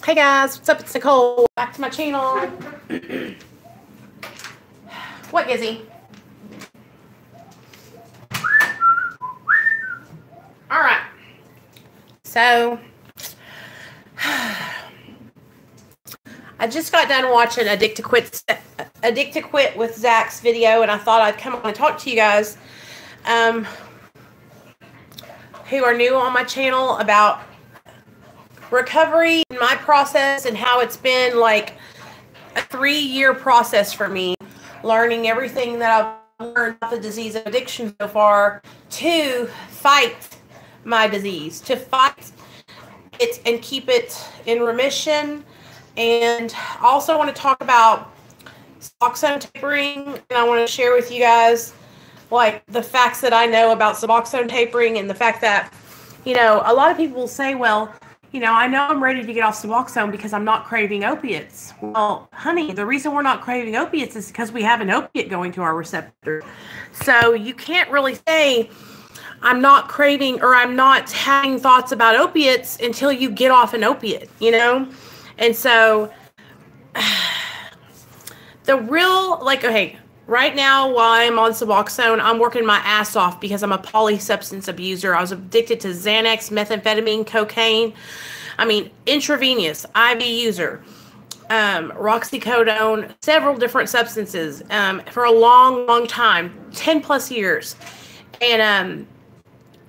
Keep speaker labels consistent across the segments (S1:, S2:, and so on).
S1: Hey guys, what's up? It's Nicole. Back to my channel. What, Gizzy? Alright. So, I just got done watching Addict to Quit with Zach's video, and I thought I'd come on and talk to you guys who are new on my channel about recovery and my process and how it's been like a 3-year process for me, learning everything that I've learned about the disease of addiction so far to fight my disease, to fight it and keep it in remission. And I also want to talk about Suboxone tapering, and I want to share with you guys like the facts that I know about Suboxone tapering, and the fact that, you know, a lot of people will say, well, you know, I know I'm ready to get off Suboxone because I'm not craving opiates. Well, honey, the reason we're not craving opiates is because we have an opiate going to our receptor. So you can't really say I'm not craving or I'm not having thoughts about opiates until you get off an opiate, you know? And so the real, like, okay, right now while I'm on Suboxone, I'm working my ass off because I'm a polysubstance abuser. I was addicted to Xanax, methamphetamine, cocaine. I mean, intravenous, IV user, roxycodone, several different substances for a long, long time, 10 plus years. And,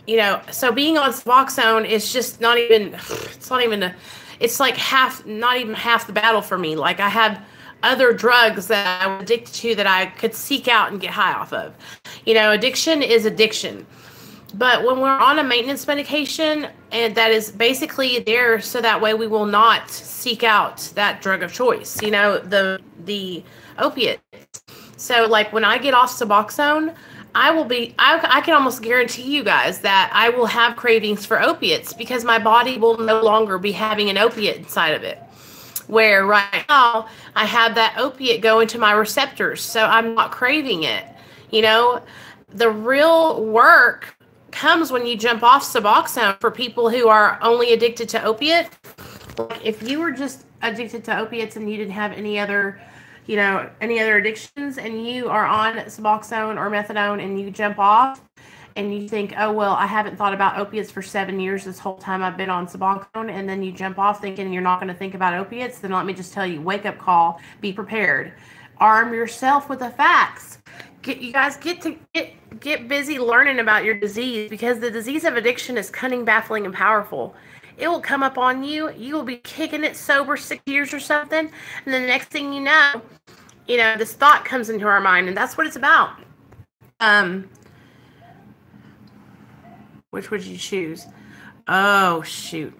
S1: you know, so being on Suboxone is just not even, it's like not even half the battle for me. Like, I had other drugs that I was addicted to that I could seek out and get high off of. You know, addiction is addiction. But when we're on a maintenance medication, and that is basically there so that way we will not seek out that drug of choice, you know, the opiate. So like when I get off Suboxone, I can almost guarantee you guys that I will have cravings for opiates because my body will no longer be having an opiate inside of it. Where right now I have that opiate go into my receptors, so I'm not craving it. You know, the real work comes when you jump off Suboxone for people who are only addicted to opiate. Like if you were just addicted to opiates and you didn't have any other, you know, any other addictions, and you are on Suboxone or methadone and you jump off and you think, oh, well, I haven't thought about opiates for 7 years this whole time I've been on Suboxone, and then you jump off thinking you're not going to think about opiates, then let me just tell you, wake up call, be prepared. Arm yourself with the facts. You guys get busy learning about your disease, because the disease of addiction is cunning, baffling, and powerful. It will come up on you. You will be kicking it sober 6 years or something, and the next thing you know, this thought comes into our mind, and that's what it's about. Which would you choose? Oh, shoot.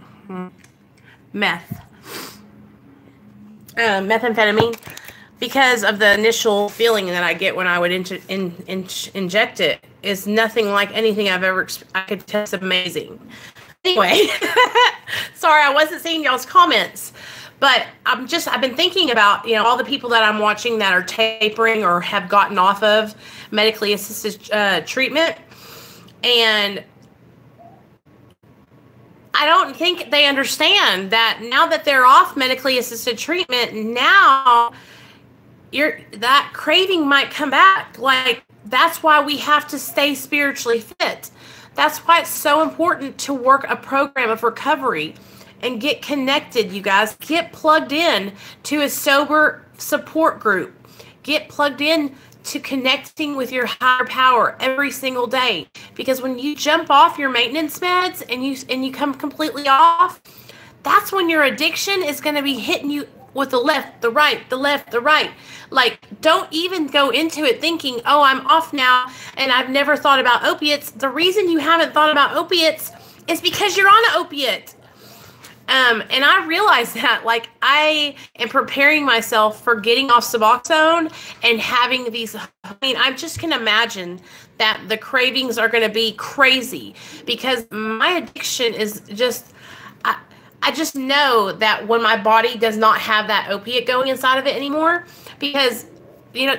S1: Methamphetamine. Because of the initial feeling that I get when I would inject it is nothing like anything I've ever experienced. I could test amazing. Anyway, sorry, I wasn't seeing y'all's comments. But I've been thinking about, you know, all the people that I'm watching that are tapering or have gotten off of medically assisted treatment. And I don't think they understand that now that they're off medically assisted treatment, now that craving might come back. Like, that's why we have to stay spiritually fit. That's why it's so important to work a program of recovery and get connected, you guys. Get plugged in to a sober support group. Get plugged in to connecting with your higher power every single day. Because when you jump off your maintenance meds and you come completely off, that's when your addiction is going to be hitting you with the left, the right, the left, the right. Like, don't even go into it thinking, oh, I'm off now and I've never thought about opiates. The reason you haven't thought about opiates is because you're on an opiate. And I realize that, like, I am preparing myself for getting off Suboxone and having these, I mean, I just can imagine that the cravings are going to be crazy, because my addiction is just, I just know that when my body does not have that opiate going inside of it anymore, because, you know,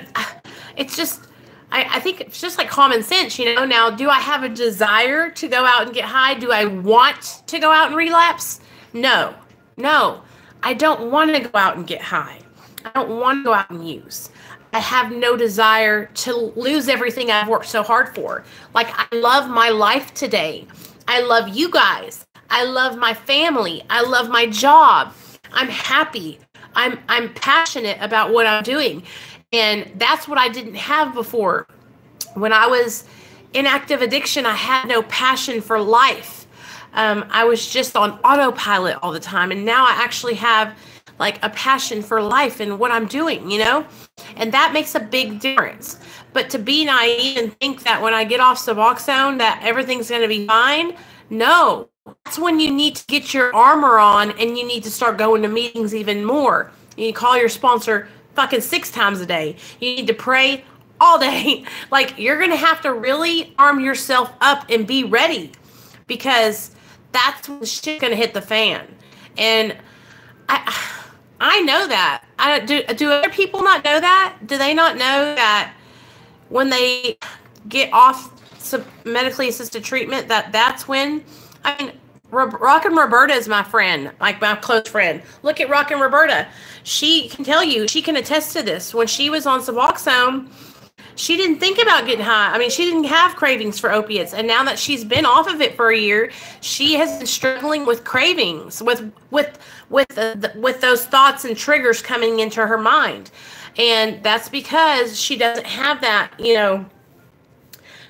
S1: it's just, I think it's just like common sense, you know. Now, do I have a desire to go out and get high? Do I want to go out and relapse? No. I don't want to go out and get high. I don't want to go out and use. I have no desire to lose everything I've worked so hard for. Like, I love my life today. I love you guys. I love my family. I love my job. I'm happy. I'm passionate about what I'm doing. And that's what I didn't have before. When I was in active addiction, I had no passion for life. I was just on autopilot all the time. And now I actually have like a passion for life and what I'm doing, you know? And that makes a big difference. But to be naive and think that when I get off Suboxone that everything's going to be fine, no. That's when you need to get your armor on and you need to start going to meetings even more. You need to call your sponsor fucking 6 times a day. You need to pray all day. Like, you're going to have to really arm yourself up and be ready, because that's when shit's going to hit the fan. And I know that. Do other people not know that? Do they not know that when they get off some medically assisted treatment, that's when, I mean, Rockin' Roberta is my friend, like my close friend. Look at Rockin' Roberta. She can tell you, she can attest to this. When she was on Suboxone, she didn't think about getting high. I mean, she didn't have cravings for opiates. And now that she's been off of it for a year, she has been struggling with cravings, with those thoughts and triggers coming into her mind. And that's because she doesn't have that, you know,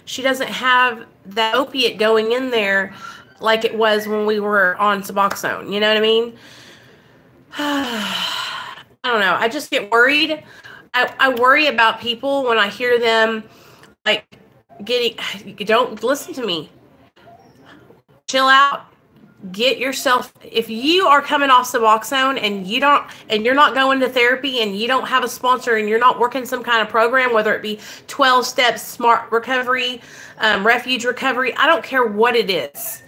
S1: she doesn't have that opiate going in there like it was when we were on Suboxone. You know what I mean? I don't know. I just get worried. I worry about people when I hear them like don't listen to me. Chill out. Get yourself, if you are coming off Suboxone and you're not going to therapy and you don't have a sponsor and you're not working some kind of program, whether it be 12 steps, smart recovery, refuge recovery, I don't care what it is.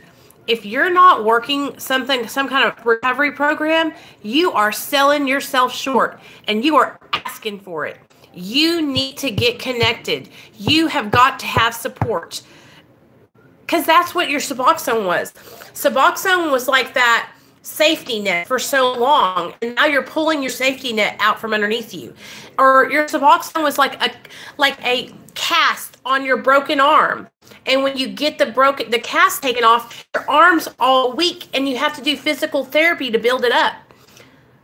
S1: If you're not working some kind of recovery program, you are selling yourself short and you are asking for it. You need to get connected. You have got to have support. Because that's what your Suboxone was. Suboxone was like that safety net for so long, and now you're pulling your safety net out from underneath you. Or your Suboxone was like a cast on your broken arm. And when you get the cast taken off, your arm's all weak and you have to do physical therapy to build it up.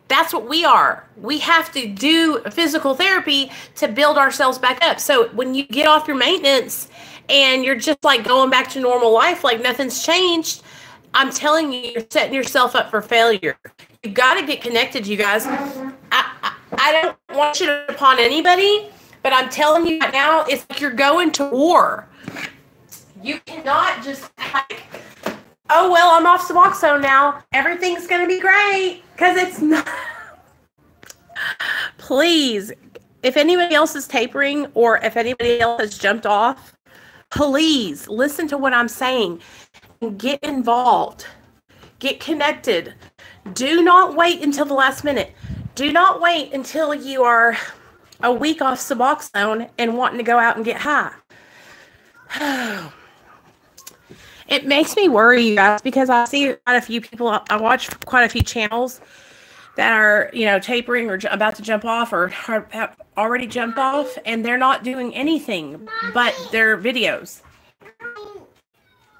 S1: That's what we are. We have to do physical therapy to build ourselves back up. So when you get off your maintenance and you're just like going back to normal life, like nothing's changed, I'm telling you, you're setting yourself up for failure. You got to get connected, you guys. I don't want you to upon anybody, but I'm telling you right now, it's like you're going to war. You cannot just like, oh, well, I'm off Suboxone now. Everything's going to be great, because it's not. Please, if anybody else is tapering or if anybody else has jumped off, please listen to what I'm saying. Get involved. Get connected. Do not wait until the last minute. Do not wait until you are a week off Suboxone and wanting to go out and get high. It makes me worry, you guys, because I see quite a few people. I watch quite a few channels that are, you know, tapering or about to jump off or have already jumped off, and they're not doing anything but their videos.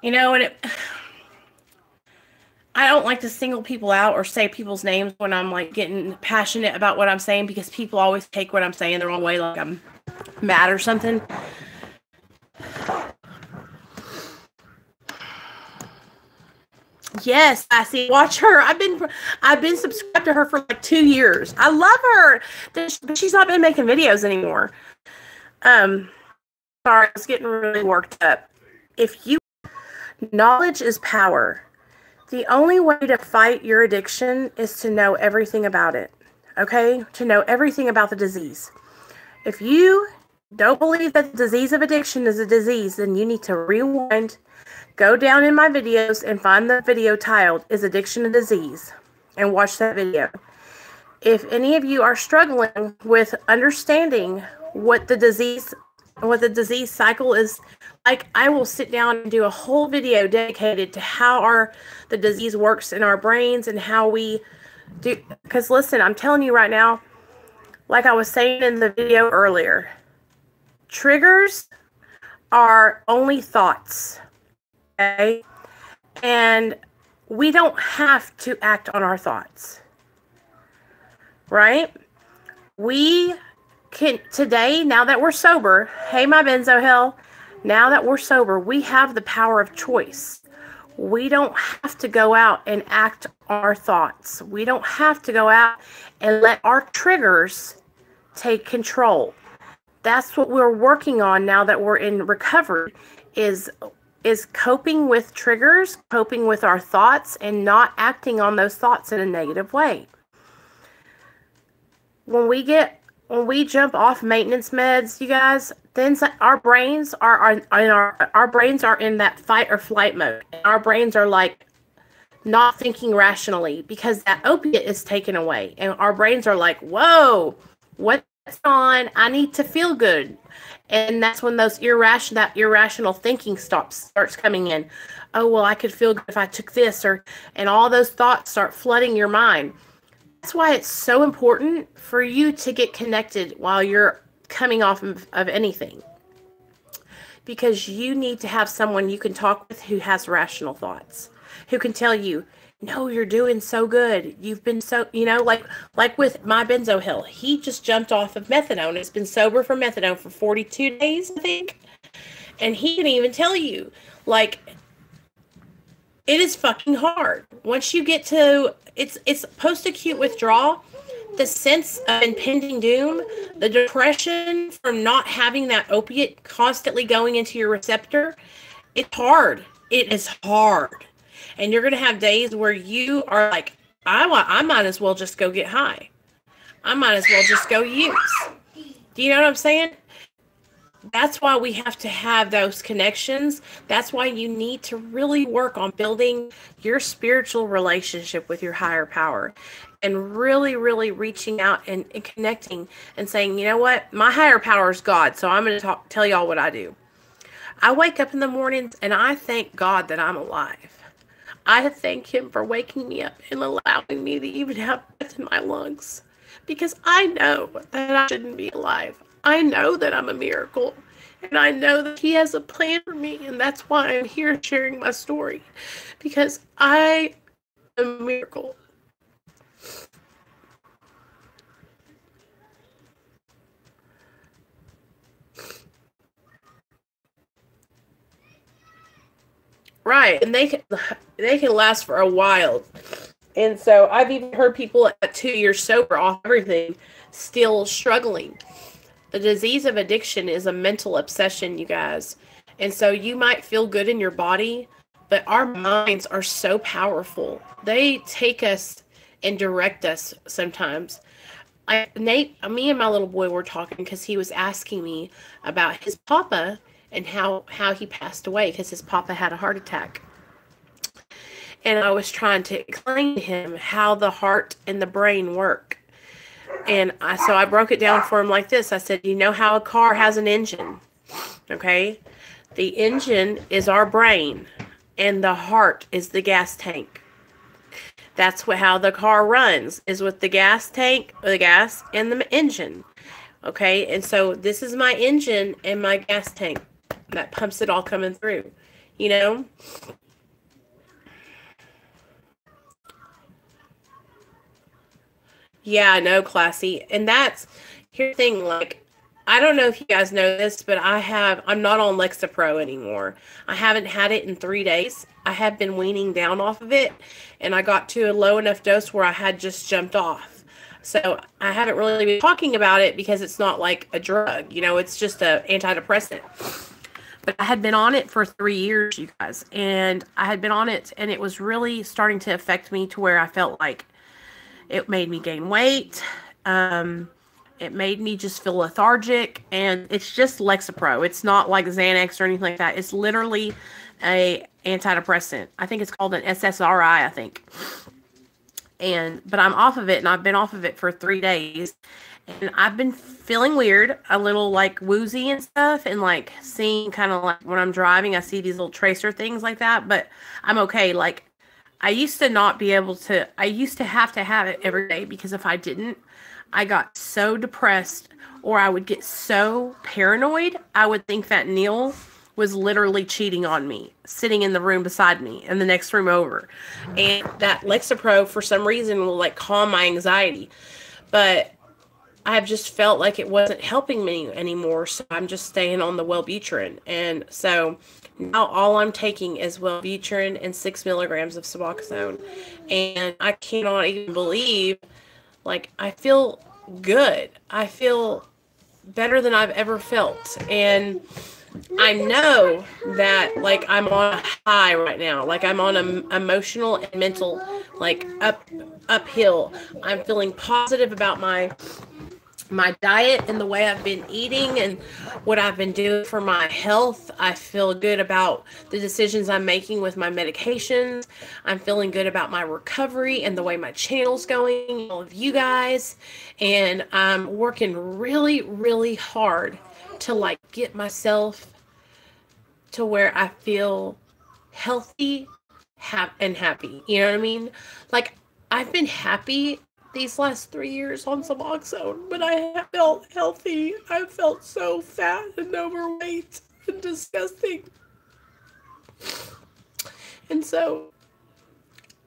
S1: You know, and I don't like to single people out or say people's names when I'm like getting passionate about what I'm saying, because people always take what I'm saying the wrong way, like I'm mad or something. Yes, I see. Watch her. I've been subscribed to her for like 2 years. I love her, but she's not been making videos anymore. Sorry, I was getting really worked up. Knowledge is power. The only way to fight your addiction is to know everything about it. Okay? To know everything about the disease. If you don't believe that the disease of addiction is a disease, then you need to rewind. Go down in my videos and find the video titled, "Is Addiction a Disease?" and watch that video. If any of you are struggling with understanding what the disease cycle is like, I will sit down and do a whole video dedicated to how the disease works in our brains and how we Because listen, I'm telling you right now, like I was saying in the video earlier, triggers are only thoughts, okay? And we don't have to act on our thoughts, right? We can, today, now that we're sober, hey, my benzo hell, now that we're sober, we have the power of choice. We don't have to go out and act on our thoughts. We don't have to go out and let our triggers take control. That's what we're working on now that we're in recovery, is coping with triggers, coping with our thoughts, and not acting on those thoughts in a negative way. When we jump off maintenance meds, you guys, then our brains are in that fight or flight mode. Our brains are like not thinking rationally because that opiate is taken away, and our brains are like, "Whoa, what's on? I need to feel good." And that's when that irrational thinking starts coming in. Oh, well, I could feel good if I took this, and all those thoughts start flooding your mind. That's why it's so important for you to get connected while you're coming off of anything. Because you need to have someone you can talk with who has rational thoughts, who can tell you, no, you're doing so good. You've been so, like with my benzo hill, he just jumped off of methadone. It's been sober for methadone for 42 days, I think. And he can even tell you, like, it is fucking hard. Once you get to, it's post-acute withdrawal, the sense of impending doom, the depression from not having that opiate constantly going into your receptor, it's hard. It is hard. And you're going to have days where you are like, I might as well just go get high. I might as well just go use. Do you know what I'm saying? That's why we have to have those connections. That's why you need to really work on building your spiritual relationship with your higher power, and really, really reaching out and connecting and saying, you know what? My higher power is God. So I'm going to tell y'all what I do. I wake up in the mornings and I thank God that I'm alive. I thank him for waking me up and allowing me to even have breath in my lungs, because I know that I shouldn't be alive. I know that I'm a miracle, and I know that he has a plan for me, and that's why I'm here sharing my story, because I am a miracle. Right, and they can last for a while. And so I've even heard people at 2 years sober off everything still struggling. The disease of addiction is a mental obsession, you guys. And so you might feel good in your body, but our minds are so powerful. They take us and direct us sometimes. Me and my little boy were talking because he was asking me about his papa and how he passed away because his papa had a heart attack. And I was trying to explain to him how the heart and the brain work. And so I broke it down for him like this. I said, you know how a car has an engine, okay? The engine is our brain, and the heart is the gas tank. That's how the car runs, is with the gas tank, the gas, and the engine, okay? And so this is my engine and my gas tank that pumps it all coming through, you know? Yeah, I know, Classy. And here's the thing, like, I don't know if you guys know this, but I'm not on Lexapro anymore. I haven't had it in 3 days. I have been weaning down off of it, and I got to a low enough dose where I had just jumped off. So I haven't really been talking about it because it's not like a drug, it's just an antidepressant. But I had been on it for 3 years, you guys, and I had been on it, and it was really starting to affect me to where I felt like it made me gain weight. It made me just feel lethargic, and it's just Lexapro. It's not like Xanax or anything like that. It's literally a antidepressant. I think it's called an SSRI, I think. But I'm off of it, and I've been off of it for 3 days, and I've been feeling weird, a little like woozy and stuff, and like seeing kind of like when I'm driving, I see these little tracer things like that, but I'm okay. Like, I used to not be able to, I used to have it every day because if I didn't, I got so depressed or I would get so paranoid. I would think that Neil was literally cheating on me, sitting in the room beside me in the next room over. And that Lexapro, for some reason, will like calm my anxiety. But I've just felt like it wasn't helping me anymore. So I'm just staying on the Wellbutrin. And so now all I'm taking is Wellbutrin and 6 milligrams of Suboxone. And I cannot even believe, like, I feel good. I feel better than I've ever felt. And I know that, like, I'm on a high right now. Like, I'm on an emotional and mental, like, uphill. I'm feeling positive about my diet and the way I've been eating and what I've been doing for my health. I feel good about the decisions I'm making with my medications. I'm feeling good about my recovery and the way my channel's going, all of you guys. And I'm working really, really hard to like get myself to where I feel healthy and happy. You know what I mean? Like, I've been happy these last 3 years on Suboxone, but I have felt healthy. I felt so fat and overweight and disgusting. And so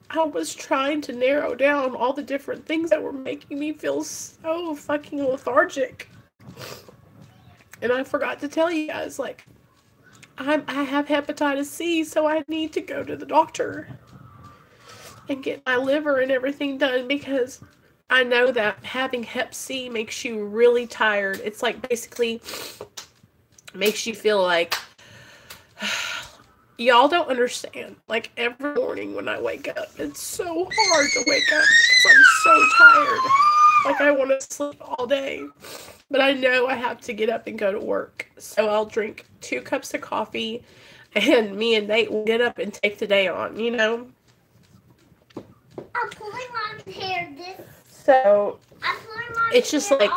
S1: I was trying to narrow down all the different things that were making me feel so fucking lethargic. And I forgot to tell you guys, like, I have hepatitis C, so I need to go to the doctor and get my liver and everything done because I know that having hep C makes you really tired. It's like basically makes you feel like y'all don't understand. Like every morning when I wake up, it's so hard to wake up because I'm so tired. Like I want to sleep all day. But I know I have to get up and go to work. So I'll drink 2 cups of coffee and me and Nate will get up and take the day on, you know?
S2: I'm pulling my hair this.
S1: So it's just like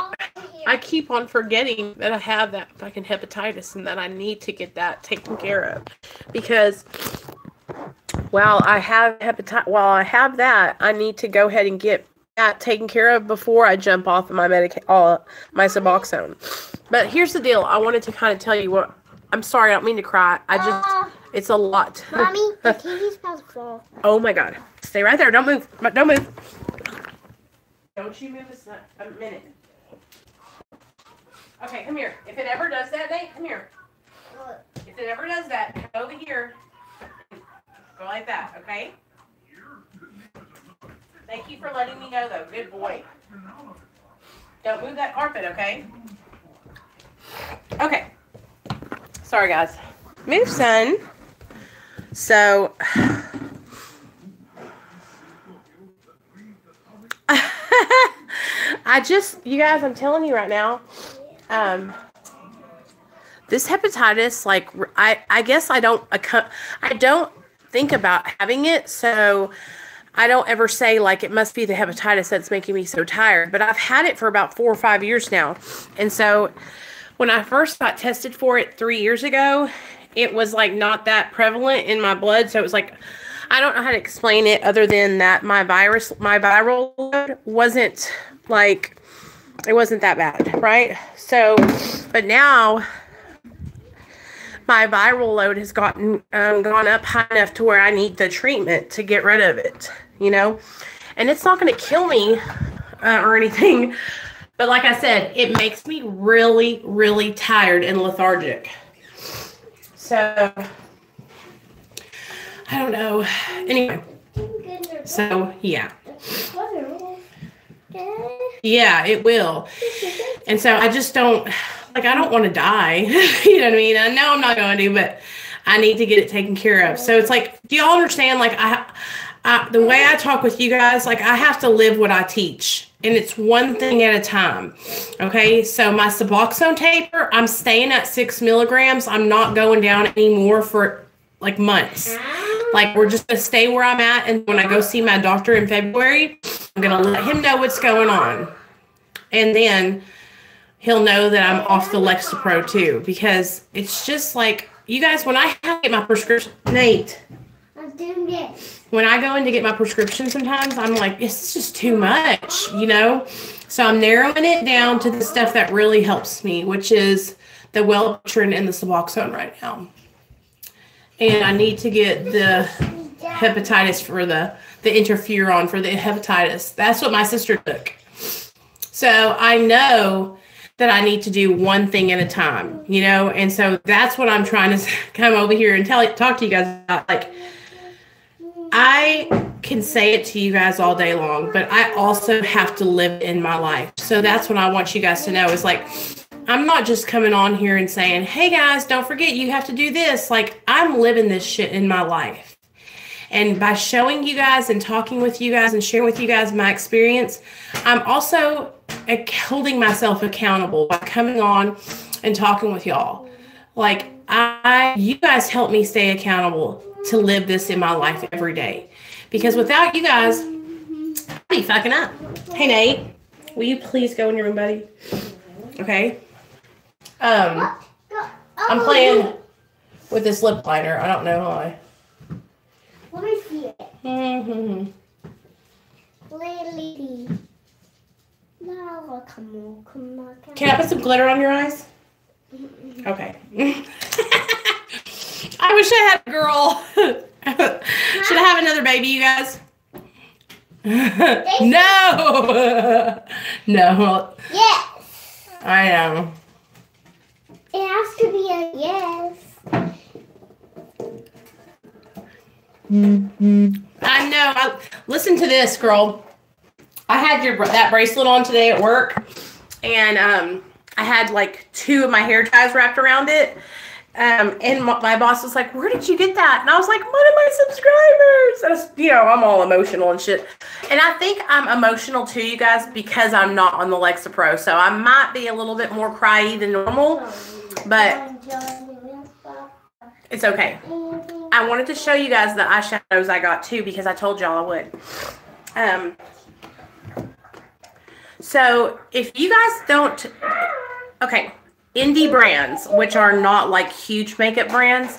S1: I keep on forgetting that I have that fucking hepatitis and that I need to get that taken care of. Because while I have that, I need to go ahead and get that taken care of before I jump off of my my Suboxone. But here's the deal. I wanted to kind of tell you what. I'm sorry, I don't mean to cry. It's a lot.
S2: Mommy, the TV's about to fall.
S1: Oh my God. Stay right there. Don't move. Don't move. Don't you move a minute. Okay, come here. If it ever does that, Nate, come here.
S2: What?
S1: If it ever does that, come over here. Go like that, okay? Thank you for letting me know, though. Good boy. Don't move that carpet, okay? Okay. Sorry, guys. Move, son. So, you guys, I'm telling you right now, this hepatitis, like, I guess I don't think about having it, so I don't ever say, like, it must be the hepatitis that's making me so tired. But I've had it for about 4 or 5 years now. And so when I first got tested for it 3 years ago, it was, like, not that prevalent in my blood. So it was, like, I don't know how to explain it other than that my viral load wasn't, like, it wasn't that bad, right? So, but now my viral load has gone up high enough to where I need the treatment to get rid of it, you know? And it's not going to kill me or anything. But like I said, it makes me really, really tired and lethargic. So, I don't know. Anyway. So, yeah. Yeah, it will. And so I just don't, like, I don't want to die. You know what I mean? I know I'm not going to, but I need to get it taken care of. So it's like, do y'all understand? Like, the way I talk with you guys, like, I have to live what I teach. And it's one thing at a time. Okay? So my Suboxone taper, I'm staying at 6 milligrams. I'm not going down anymore for, like, months. Like, we're just going to stay where I'm at. And when I go see my doctor in February, I'm going to let him know what's going on. And then he'll know that I'm off the Lexapro too. Because it's just like, you guys, when I get my prescription, Nate.
S2: doing this.
S1: When I go in to get my prescription sometimes, I'm like, this is just too much, you know? So I'm narrowing it down to the stuff that really helps me, which is the Wellbutrin and the Suboxone right now. And I need to get the hepatitis for the interferon for the hepatitis. That's what my sister took. So I know that I need to do one thing at a time, you know? And so that's what I'm trying to come over here and talk to you guys about. Like, I can say it to you guys all day long, but I also have to live it in my life. So that's what I want you guys to know is like, I'm not just coming on here and saying, hey guys, don't forget you have to do this. Like, I'm living this shit in my life. And by showing you guys and talking with you guys and sharing with you guys my experience, I'm also holding myself accountable by coming on and talking with y'all. Like, you guys help me stay accountable to live this in my life every day. Because without you guys, I'd be fucking up. Hey, Nate, will you please go in your room, buddy? Okay. I'm playing with this lip liner. I don't know why.
S2: Let me see it.
S1: Mm-hmm.
S2: Lily. No, come on.
S1: Can I put some glitter on your eyes? Okay. I wish I had a girl. Should I have another baby, you guys? No. No.
S2: Yes.
S1: I know.
S2: It has to be a yes.
S1: I know. Listen to this, girl. I had that bracelet on today at work, and I had like 2 of my hair ties wrapped around it. And my boss was like, "Where did you get that?" And I was like, "One of my subscribers." And I was, you know, I'm all emotional and shit. And I think I'm emotional too, you guys, because I'm not on the Lexapro, so I might be a little bit more cryy than normal, but it's okay. I wanted to show you guys the eyeshadows I got too, because I told y'all I would. So if you guys don't, okay, indie brands, which are not like huge makeup brands,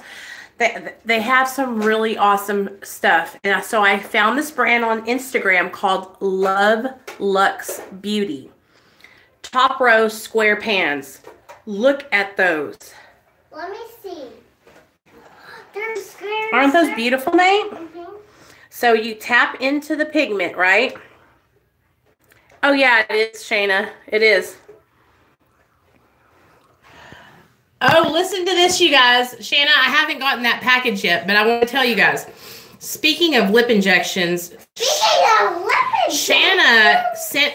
S1: they have some really awesome stuff. And so I found this brand on Instagram called Love Luxe Beauty. Top row square pans. Look at those.
S2: Let me see. They're square.
S1: Aren't those beautiful, Nate?
S2: Mm-hmm.
S1: So you tap into the pigment, right? Oh yeah, it is, Shayna. It is. Oh, listen to this, you guys. Shanna, I haven't gotten that package yet, but I want to tell you guys. Speaking of lip injections, Shanna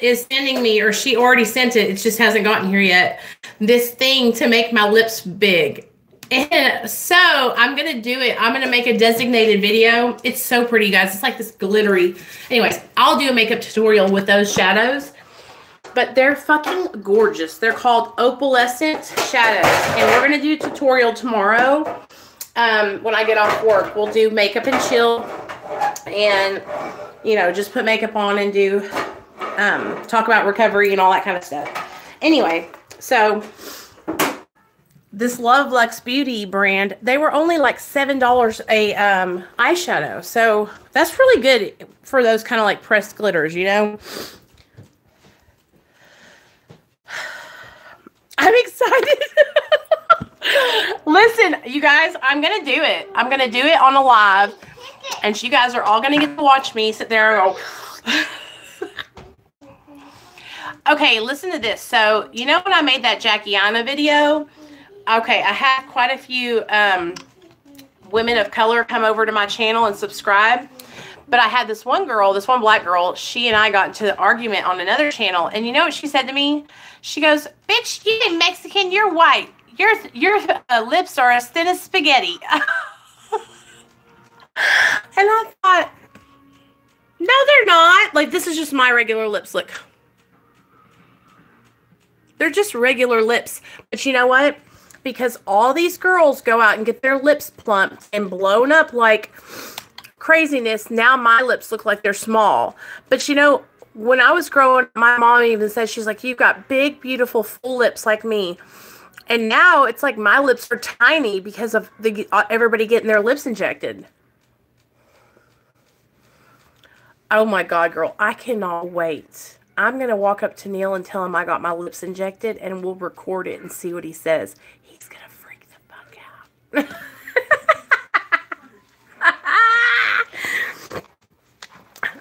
S1: is sending me, or she already sent it, it just hasn't gotten here yet, this thing to make my lips big. And so I'm going to do it. I'm going to make a designated video. It's so pretty, guys. It's like this glittery. Anyways, I'll do a makeup tutorial with those shadows. But they're fucking gorgeous. They're called opalescent shadows. And we're going to do a tutorial tomorrow when I get off work. We'll do makeup and chill. And, you know, just put makeup on and do, talk about recovery and all that kind of stuff. Anyway, so this Love Luxe Beauty brand, they were only like $7 a eyeshadow. So that's really good for those kind of like pressed glitters, you know? I'm excited. Listen, you guys, I'm going to do it. I'm going to do it on a live. And you guys are all going to get to watch me sit there and go. Okay, listen to this. So, you know when I made that Jackiana video? Okay, I had quite a few women of color come over to my channel and subscribe. But I had this one girl, this one black girl, she and I got into an argument on another channel. And you know what she said to me? She goes, "Bitch, you ain't Mexican, you're white. Your lips are as thin as spaghetti." And I thought, no, they're not. Like, this is just my regular lips. Look. They're just regular lips. But you know what? Because all these girls go out and get their lips plumped and blown up like craziness, now my lips look like they're small. But you know, when I was growing, my mom even said, she's like, "You've got big, beautiful, full lips like me." And now it's like my lips are tiny because of everybody getting their lips injected. Oh my God, girl. I cannot wait. I'm going to walk up to Neil and tell him I got my lips injected, and we'll record it and see what he says. He's going to freak the fuck out.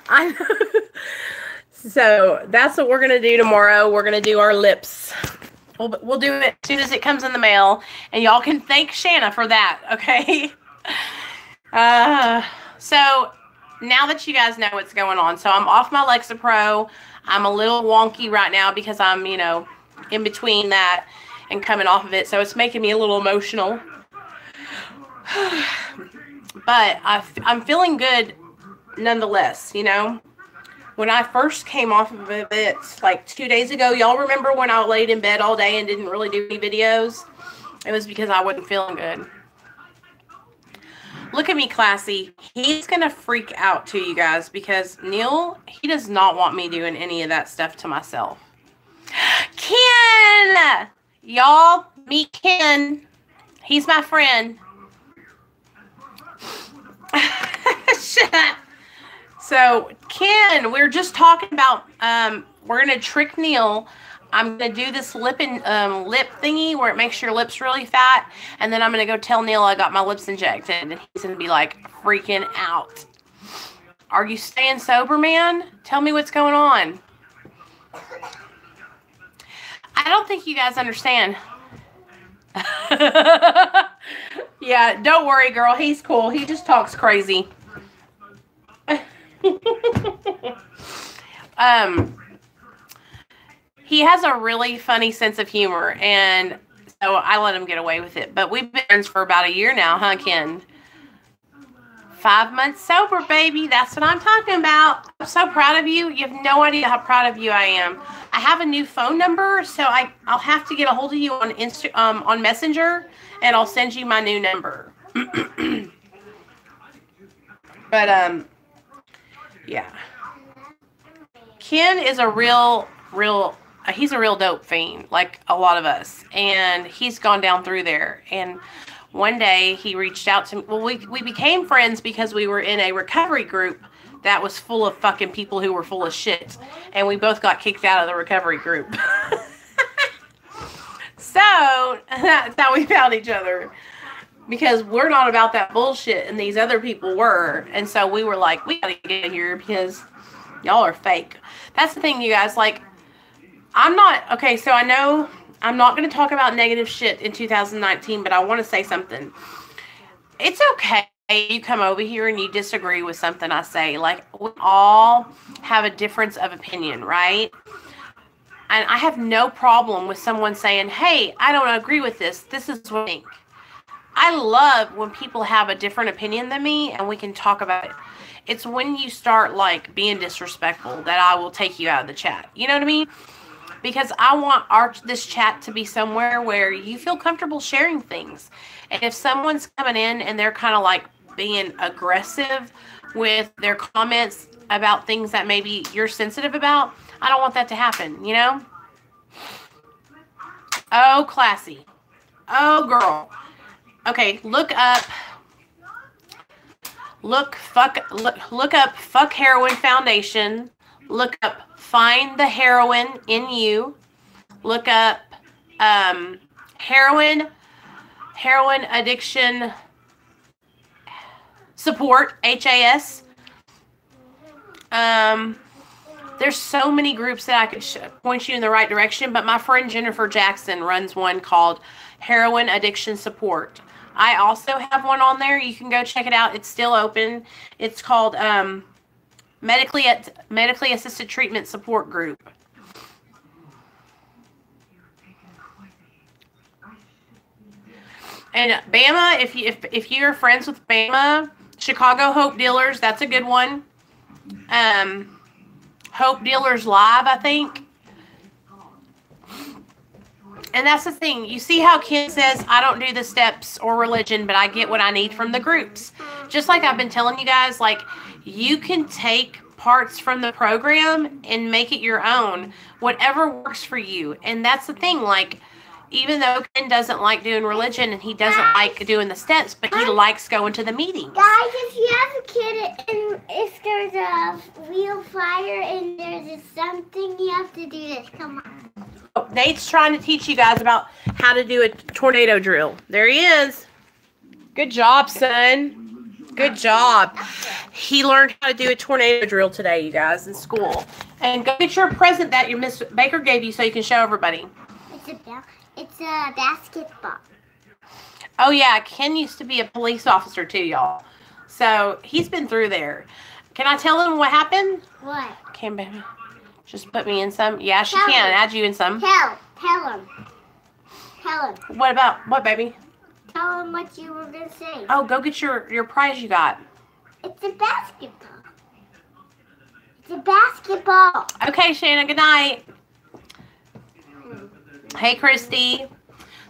S1: I know. So that's what we're going to do tomorrow. We're going to do our lips. We'll do it as soon as it comes in the mail. And y'all can thank Shanna for that, okay? So now that you guys know what's going on. So I'm off my Lexapro. I'm a little wonky right now because I'm, you know, in between that and coming off of it. So it's making me a little emotional. But I'm feeling good nonetheless, you know. When I first came off of it, like 2 days ago, y'all remember when I laid in bed all day and didn't really do any videos? It was because I wasn't feeling good. Look at me, Classy. He's going to freak out too, you guys, because Neil, he does not want me doing any of that stuff to myself. Ken! Y'all, meet Ken. He's my friend. Shut up. So, Ken, we're just talking about, we're going to trick Neil. I'm going to do this lip thingy where it makes your lips really fat. And then I'm going to go tell Neil I got my lips injected. And he's going to be like freaking out. Are you staying sober, man? Tell me what's going on. I don't think you guys understand. Yeah, don't worry, girl. He's cool. He just talks crazy. He has a really funny sense of humor, and so I let him get away with it. But we've been friends for about a year now, huh, Ken? 5 months sober, baby. That's what I'm talking about. I'm so proud of you. You have no idea how proud of you I am. I have a new phone number, so I'll have to get a hold of you on on Messenger, and I'll send you my new number. But yeah. Ken is a real he's a real dope fiend, like a lot of us. And he's gone down through there. And one day he reached out to me. Well, we became friends because we were in a recovery group that was full of fucking people who were full of shit. And we both got kicked out of the recovery group. So that's how we found each other. Because we're not about that bullshit, and these other people were. And so we were like, we gotta get in here because y'all are fake. That's the thing, you guys. Like, I'm not... Okay, so I know I'm not going to talk about negative shit in 2019, but I want to say something. It's okay you come over here and you disagree with something I say. Like, we all have a difference of opinion, right? And I have no problem with someone saying, hey, I don't agree with this. This is what I think. I love when people have a different opinion than me and we can talk about it. It's when you start, like, being disrespectful that I will take you out of the chat. You know what I mean? Because I want this chat to be somewhere where you feel comfortable sharing things. And if someone's coming in and they're kind of, like, being aggressive with their comments about things that maybe you're sensitive about, I don't want that to happen, you know? Oh, Classy. Oh, girl. Okay, look up Fuck Heroin Foundation. Look up Find the Heroin in You. Look up heroin addiction support, HAS. There's so many groups that I could point you in the right direction, but my friend Jennifer Jackson runs one called Heroin Addiction Support. I also have one on there. You can go check it out. It's still open. It's called Medically Assisted Treatment Support Group. And Bama, if you're friends with Bama, Chicago Hope Dealers, that's a good one. Hope Dealers Live, I think. And that's the thing. You see how Ken says, I don't do the steps or religion, but I get what I need from the groups. Just like I've been telling you guys, like, you can take parts from the program and make it your own. Whatever works for you. And that's the thing. Like, even though Ken doesn't like doing religion and he doesn't like doing the steps, but he likes going to the meetings.
S2: Guys, if you have a kid and if there's a real fire and there's something, you have to do this. Come on.
S1: Oh, Nate's trying to teach you guys about how to do a tornado drill. There he is. Good job, son. Good job. He learned how to do a tornado drill today, you guys, in school. And go get your present that your Miss Baker gave you so you can show everybody.
S2: It's a basketball.
S1: Oh, yeah. Ken used to be a police officer, too, y'all. So, he's been through there. Can I tell him what happened?
S2: What?
S1: Can baby just put me in some? Yeah, she can. Add you in some.
S2: Tell him. Tell him.
S1: What about, what, baby?
S2: Tell him what you were going to say.
S1: Oh, go get your prize you got.
S2: It's a basketball. It's a basketball.
S1: Okay, Shanna, good night. Hey, Christy.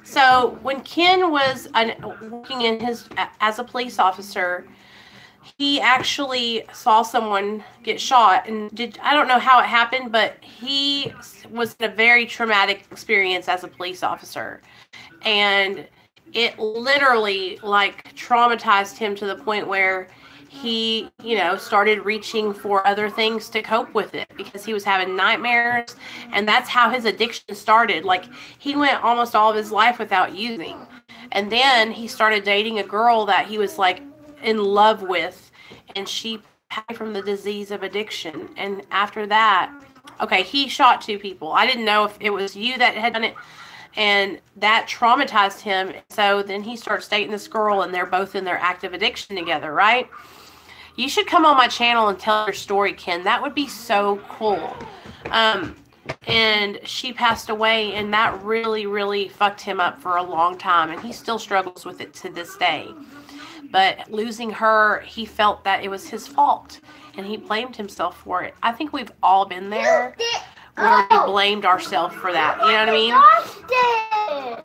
S1: So, when Ken was working as a police officer, he actually saw someone get shot. And I don't know how it happened, but he was in a very traumatic experience as a police officer. And it literally, like, traumatized him to the point where he, you know, started reaching for other things to cope with it because he was having nightmares, and that's how his addiction started. Like, he went almost all of his life without using, and then he started dating a girl that he was, like, in love with, and she died from the disease of addiction. And after that, okay, he shot 2 people. I didn't know if it was you that had done it, and that traumatized him. So then he starts dating this girl, and they're both in their active addiction together, right? You should come on my channel and tell your story, Ken. That would be so cool. And she passed away, and that really, really fucked him up for a long time, and he still struggles with it to this day. But losing her, he felt that it was his fault, and he blamed himself for it. I think we've all been there where we blamed ourselves for that. You know what I mean?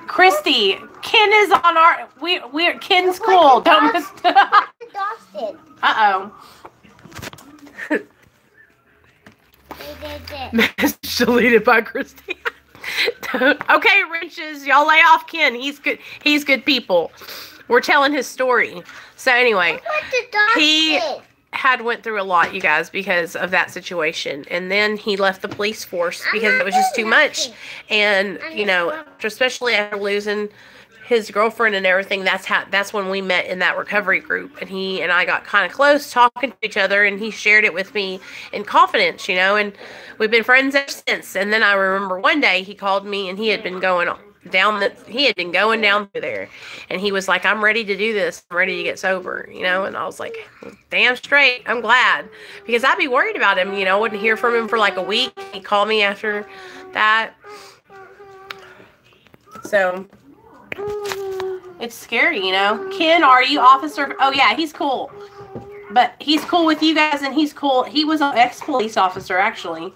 S1: Christy, Ken is on our. We're Ken's cool. Don't miss. Uh-oh. Message deleted by Christy. Okay, wrenches, y'all lay off Ken. He's good. He's good people. We're telling his story. So anyway, he had went through a lot, you guys, because of that situation. And then he left the police force because it was just too much. And, you know, especially after losing his girlfriend and everything, that's when we met in that recovery group. And he and I got kind of close, talking to each other, and he shared it with me in confidence, you know, and we've been friends ever since. And then I remember one day he called me, and he had been going down through there, and he was like, I'm ready to do this. I'm ready to get sober, you know. And I was like, damn straight, I'm glad, because I'd be worried about him, you know. Wouldn't hear from him for like a week. He called me after that. So it's scary, you know. Ken, are you officer? Oh yeah, he's cool, but he's cool with you guys, and he's cool. He was an ex-police officer, actually.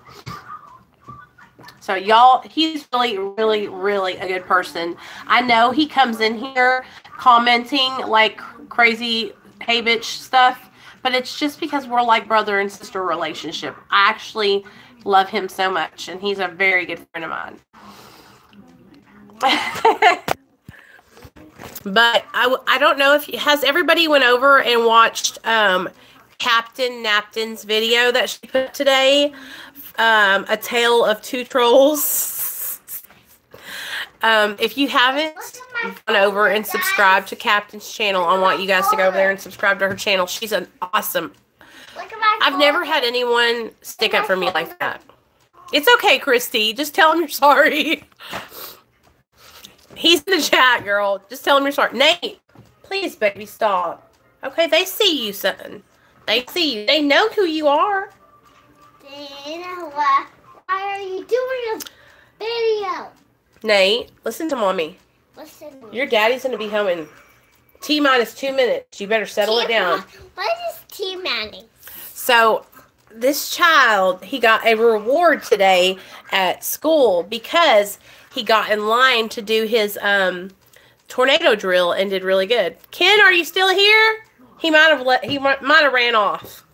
S1: So, y'all, he's really, really, really a good person. I know he comes in here commenting like crazy hey bitch stuff, but it's just because we're like brother and sister relationship. I actually love him so much, and he's a very good friend of mine. But I don't know if has everybody went over and watched Captain Napton's video that she put today. A Tale of Two Trolls. If you haven't gone over and subscribed to Captain's channel, I want you guys to go over there and subscribe to her channel. She's an awesome. I've never had anyone stick up for me like that. It's okay, Christy. Just tell him you're sorry. He's in the chat, girl. Just tell him you're sorry. Nate, please, baby, stop. Okay, they see you, son. They see you. They know who you are.
S2: Why are you doing a video?
S1: Nate, listen to mommy.
S2: Listen.
S1: Your daddy's going to be home in T-minus 2 minutes. You better settle it down.
S2: What is T-minus?
S1: So, this child, he got a reward today at school because he got in line to do his tornado drill and did really good. Ken, are you still here? He might have ran off.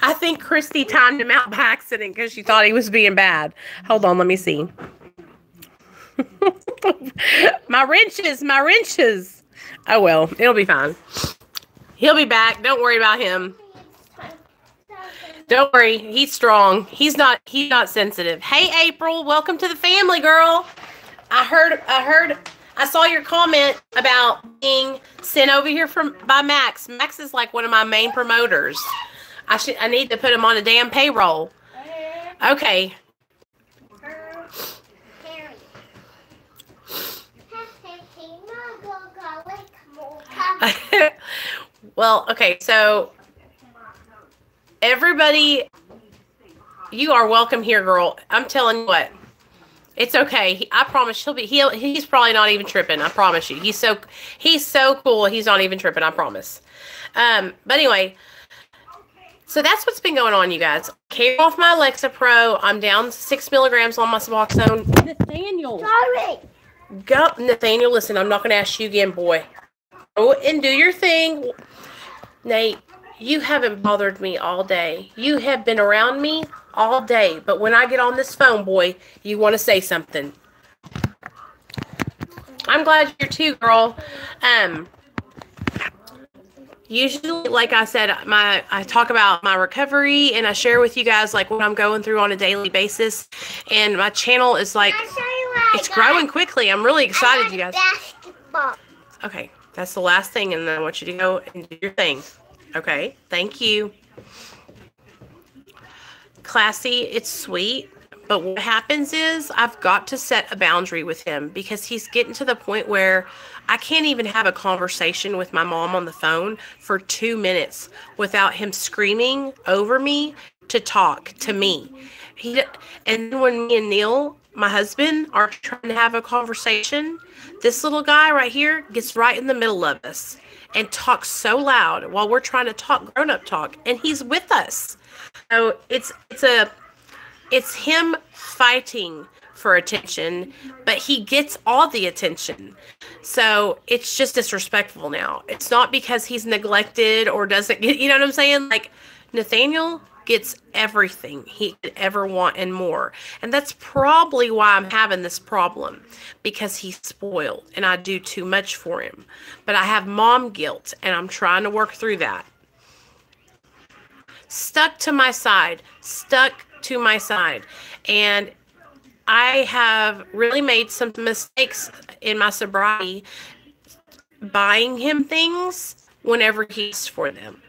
S1: I think think Christy timed him out by accident because she thought he was being bad. Hold on, let me see. My wrenches. Oh, well, it'll be fine. He'll be back. Don't worry about him. Don't worry. He's strong. He's not sensitive. Hey, April, welcome to the family, girl. I saw your comment about being sent over here by Max. Max is like one of my main promoters. I need to put him on a damn payroll. Okay. Well, okay, so everybody, you are welcome here, girl. I'm telling you what, it's okay. I promise he's probably not even tripping. I promise you. He's so cool. He's not even tripping. I promise. But anyway, so that's what's been going on, you guys. Came off my Alexa Pro. I'm down 6 milligrams on my Suboxone. Nathaniel.
S2: Sorry.
S1: Go, Nathaniel. Listen, I'm not going to ask you again, boy. Go and do your thing. Nate, you haven't bothered me all day. You have been around me all day. But when I get on this phone, boy, you want to say something. I'm glad you're too, girl. Usually, like I said, I talk about my recovery and I share with you guys like what I'm going through on a daily basis. And my channel is like, it's growing quickly. I'm really excited, you guys.
S2: Basketball.
S1: Okay. That's the last thing, and then I want you to go and do your thing. Okay? Thank you. Classy, it's sweet, but what happens is I've got to set a boundary with him because he's getting to the point where I can't even have a conversation with my mom on the phone for 2 minutes without him screaming over me to talk to me. And when me and Neil, my husband, are trying to have a conversation, this little guy right here gets right in the middle of us and talks so loud while we're trying to talk grown-up talk, and he's with us. So it's him fighting for attention, but he gets all the attention. So it's just disrespectful now. It's not because he's neglected or doesn't get, you know what I'm saying? Like, Nathaniel gets everything he could ever want and more. And that's probably why I'm having this problem, because he's spoiled and I do too much for him. But I have mom guilt and I'm trying to work through that. Stuck to my side. And I have really made some mistakes in my sobriety buying him things whenever he's for them.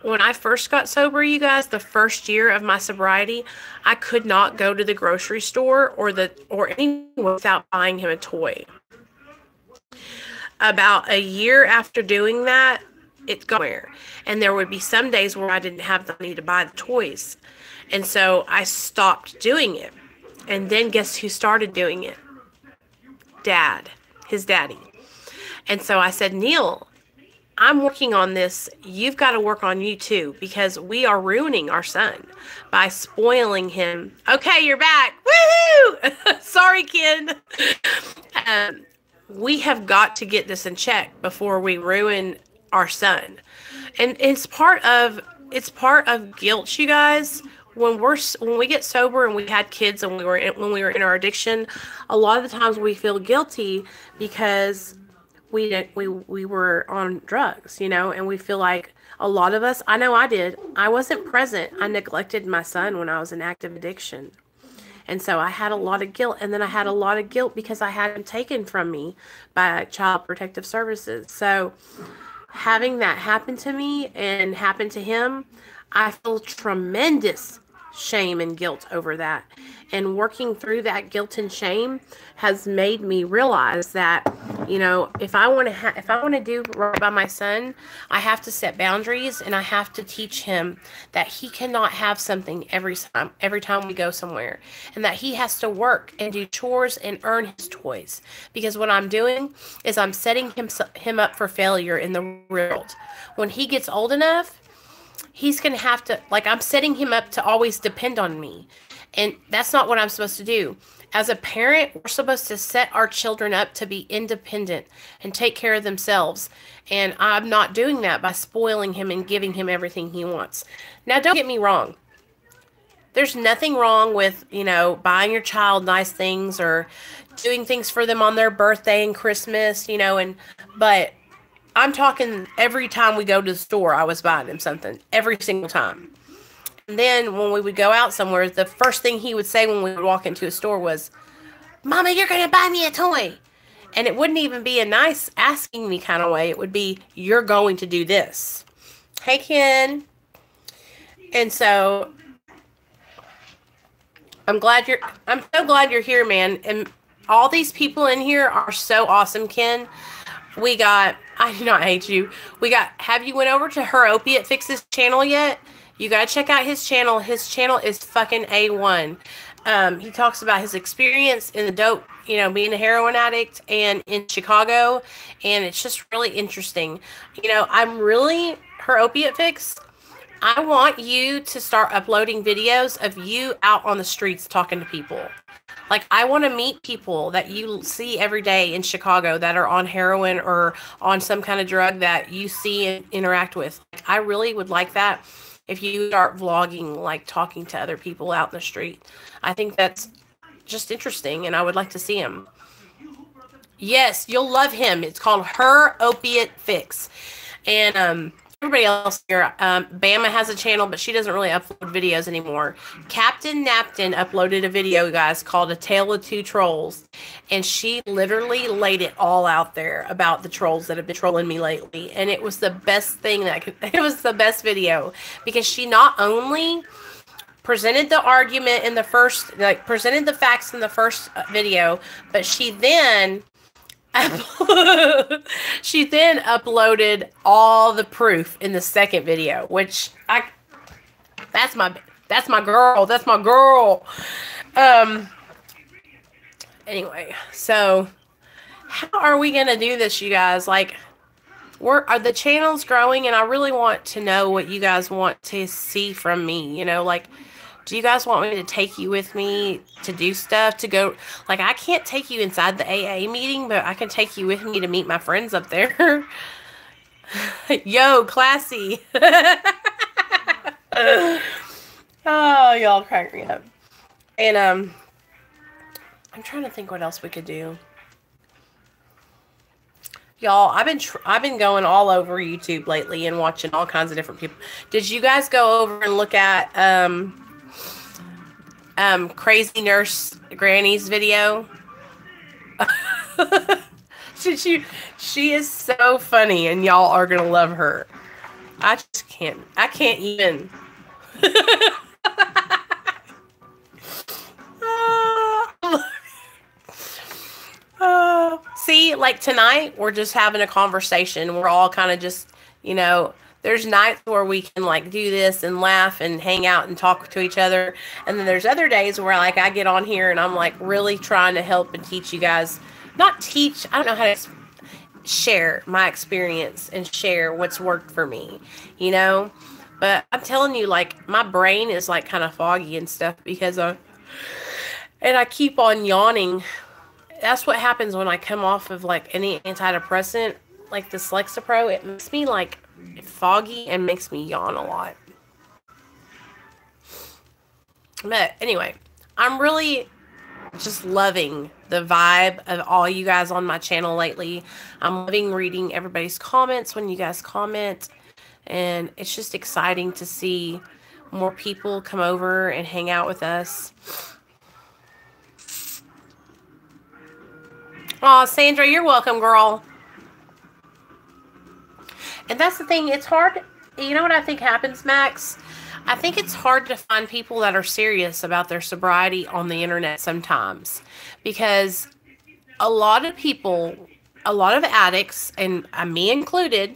S1: When I first got sober, you guys, the first year of my sobriety, I could not go to the grocery store or anywhere without buying him a toy. About a year after doing that, it got where, and there would be some days where I didn't have the money to buy the toys, and so I stopped doing it. And then guess who started doing it? Dad, his daddy. And so I said, Neil, I'm working on this. You've got to work on you too, because we are ruining our son by spoiling him. Okay, you're back. Woohoo! Sorry, Ken. We have got to get this in check before we ruin our son. And it's part of guilt, you guys. When we get sober and we had kids and when we were in our addiction, a lot of the times we feel guilty because we were on drugs, you know, and we feel like a lot of us, I know I did. I wasn't present. I neglected my son when I was in active addiction. And so I had a lot of guilt, and then I had a lot of guilt because I had him taken from me by Child Protective Services. So having that happen to me and happen to him, I feel tremendous shame and guilt over that. And working through that guilt and shame has made me realize that, you know, if I want to do right by my son, I have to set boundaries, and I have to teach him that he cannot have something every time we go somewhere, and that he has to work and do chores and earn his toys. Because what I'm doing is I'm setting him up for failure in the world. When he gets old enough, he's going to have to, like, I'm setting him up to always depend on me. And that's not what I'm supposed to do. As a parent, we're supposed to set our children up to be independent and take care of themselves. And I'm not doing that by spoiling him and giving him everything he wants. Now, don't get me wrong. There's nothing wrong with, buying your child nice things or doing things for them on their birthday and Christmas, but I'm talking every time we go to the store, I was buying him something every single time. And then when we would go out somewhere, the first thing he would say when we would walk into a store was, Mama, you're going to buy me a toy. And it wouldn't even be a nice asking me kind of way. It would be, you're going to do this. Hey, Ken. And so I'm so glad you're here, man. And all these people in here are so awesome, Ken. I do not hate you. Have you went over to Her Opiate Fix's channel yet? You got to check out his channel. His channel is fucking A1. He talks about his experience in the dope, being a heroin addict and in Chicago. And it's just really interesting. Her Opiate Fix, I want you to start uploading videos of you out on the streets talking to people. Like, I want to meet people that you see every day in Chicago that are on heroin or on some kind of drug that you see and interact with. I really would like that if you start vlogging, like talking to other people out in the street. I think that's just interesting, and I would like to see him. Yes, you'll love him. It's called Her Opiate Fix. And everybody else here, Bama has a channel, but she doesn't really upload videos anymore. Captain Napton uploaded a video, guys, called A Tale of Two Trolls. And she literally laid it all out there about the trolls that have been trolling me lately. And it was the best thing it was the best video. Because she not only presented the argument in the first, presented the facts in the first video, but she then uploaded all the proof in the second video, which that's my girl. Anyway, so how are we gonna do this, you guys? Like, are the channel's growing, and I really want to know what you guys want to see from me. Do you guys want me to take you with me to do stuff, to go? Like, I can't take you inside the AA meeting, but I can take you with me to meet my friends up there. Yo, classy. Oh, y'all crack me up. And I'm trying to think what else we could do. Y'all, I've been going all over YouTube lately and watching all kinds of different people. Did you guys go over and look at Crazy Nurse Granny's video? She is so funny, and y'all are gonna love her. I can't even. See, like tonight, we're just having a conversation. We're all kind of just, there's nights where we can like do this and laugh and hang out and talk to each other. And then there's other days where like I get on here and I'm like really trying to help and teach you guys. Not teach, I don't know how to share my experience and share what's worked for me, But I'm telling you, like, my brain is like kind of foggy and stuff because and I keep on yawning. That's what happens when I come off of like any antidepressant, like this Lexapro. It makes me like foggy and makes me yawn a lot. But anyway, I'm really just loving the vibe of all you guys on my channel lately. I'm loving reading everybody's comments when you guys comment. And it's just exciting to see more people come over and hang out with us. Oh, Sandra, you're welcome, girl. And that's the thing. It's hard. You know what I think happens, Max? I think it's hard to find people that are serious about their sobriety on the internet sometimes. Because a lot of people, a lot of addicts, and me included,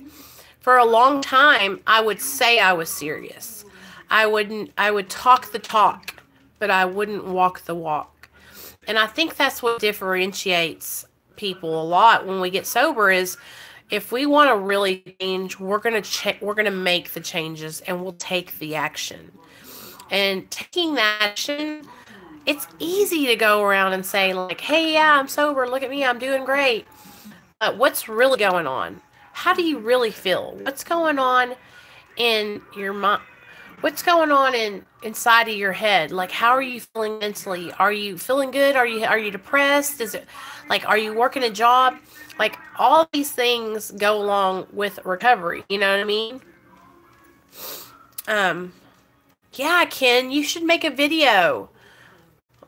S1: for a long time, I would say I was serious. I would talk the talk, but I wouldn't walk the walk. And I think that's what differentiates people a lot when we get sober is if we want to really change, we're going to make the changes and we'll take the action. And taking that action It's easy to go around and say like, hey, yeah, I'm sober. Look at me. I'm doing great. But what's really going on? How do you really feel? What's going on in your mind? What's going on inside of your head? Like, how are you feeling mentally? Are you feeling good? Are you depressed? Is it like, are you working a job? Like, all these things go along with recovery. You know what I mean? Um, yeah, Ken, you should make a video.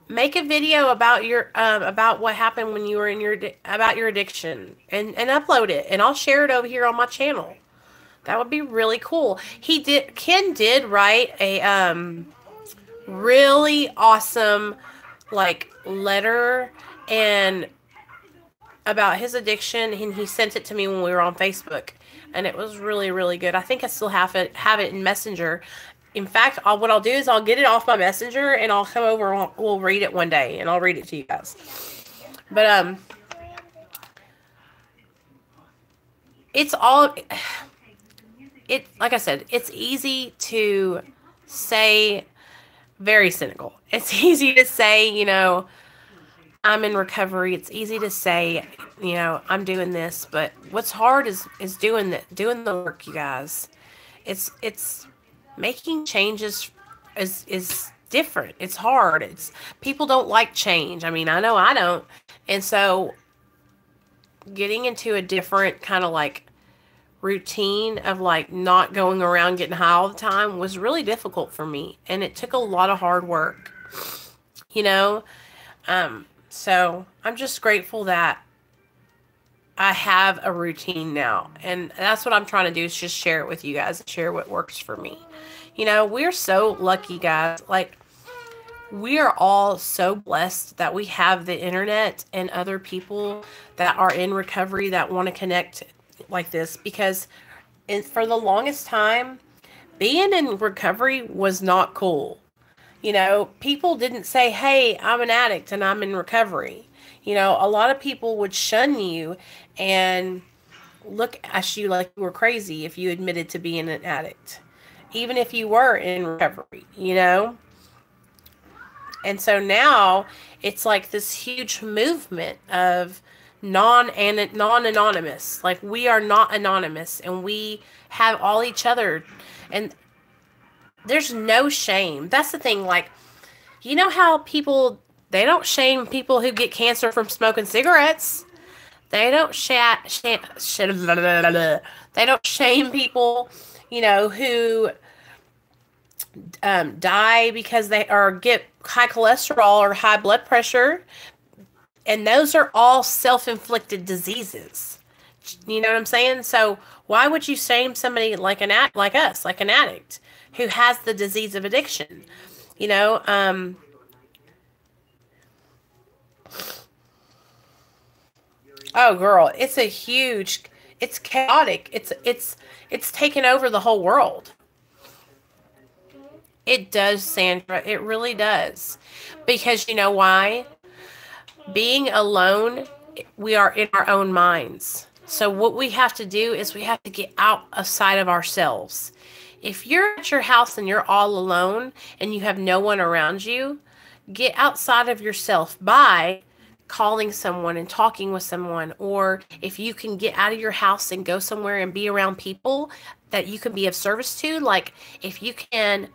S1: Make a video about your about what happened when you were in your about your addiction, and upload it, and I'll share it over here on my channel. That would be really cool. Ken did write a really awesome like letter and about his addiction, and he sent it to me when we were on Facebook, and it was really, really good. I think I still have it in Messenger. In fact, what I'll do is I'll get it off my Messenger, and I'll come over and we'll read it one day, and I'll read it to you guys. But it's all it, like I said, it's easy to say, very cynical. It's easy to say, you know, I'm in recovery. It's easy to say, you know, I'm doing this, but what's hard is doing the work, you guys. It's making changes is different. It's hard. It's people don't like change. I mean, I know I don't. And so getting into a different kind of like routine of like not going around getting high all the time was really difficult for me, and it took a lot of hard work, you know. So I'm just grateful that I have a routine now, and that's what I'm trying to do, is just share it with you guys, share what works for me. You know, we're so lucky, guys. Like, we are all so blessed that we have the internet and other people that are in recovery that want to connect like this, because for the longest time, being in recovery was not cool. You know, people didn't say, hey, I'm an addict and I'm in recovery. You know, a lot of people would shun you and look at you like you were crazy if you admitted to being an addict, even if you were in recovery, you know? And so now it's like this huge movement of non-anonymous. Like, we are not anonymous, and we have all each other, and there's no shame. That's the thing. Like, you know how they don't shame people who get cancer from smoking cigarettes. They don't they don't shame people, you know, who die because they get high cholesterol or high blood pressure. And those are all self-inflicted diseases. You know what I'm saying? So why would you shame somebody like an addict who has the disease of addiction? You know, oh girl, it's chaotic. It's taken over the whole world. It does, Sandra. It really does. Because you know why? Being alone, we are in our own minds. So what we have to do is we have to get outside of ourselves. If you're at your house and you're all alone and you have no one around you, get outside of yourself by calling someone and talking with someone. Or if you can get out of your house and go somewhere and be around people that you can be of service to, like if you can